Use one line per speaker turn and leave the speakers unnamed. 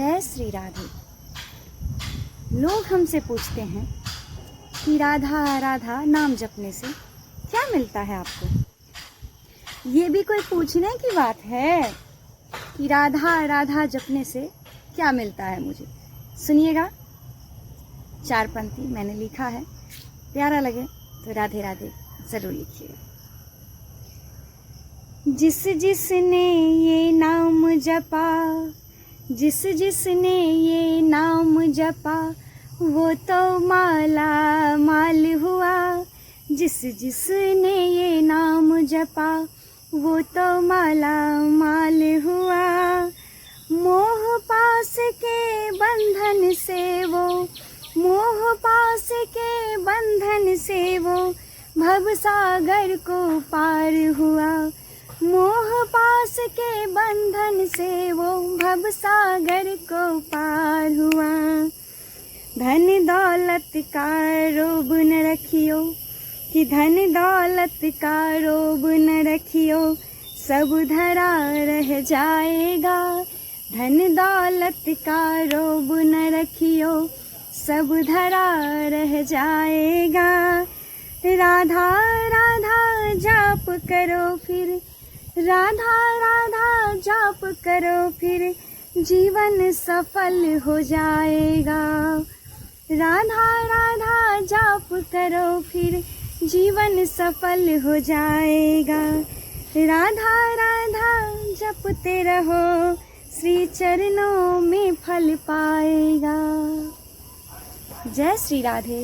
जय श्री राधे। लोग हमसे पूछते हैं कि राधा राधा नाम जपने से क्या मिलता है आपको। ये भी कोई पूछने की बात है कि राधा राधा जपने से क्या मिलता है मुझे। सुनिएगा, 4 पंक्ति मैंने लिखा है, प्यारा लगे तो राधे राधे ज़रूर लिखिएगा। जिस जिसने ये नाम जपा, जिस जिसने ये नाम जपा, वो तो माला माल हुआ। जिस जिसने ये नाम जपा, वो तो माला माल हुआ। मोह पास के बंधन से वो, मोह पास के बंधन से वो भव सागर को पार हुआ। मोह पास के बंधन से वो भव सागर को पार हुआ। धन दौलत का रोब न रखियो, कि धन दौलत का रोब न रखियो, सब धरा रह जाएगा। धन दौलत का रोब न रखियो, सब धरा रह जाएगा। राधा राधा जाप करो फिर, राधा राधा जाप करो फिर, जीवन सफल हो जाएगा। राधा राधा जाप करो फिर, जीवन सफल हो जाएगा। राधा राधा जपते रहो, श्री चरणों में फल पाएगा। जय श्री राधे।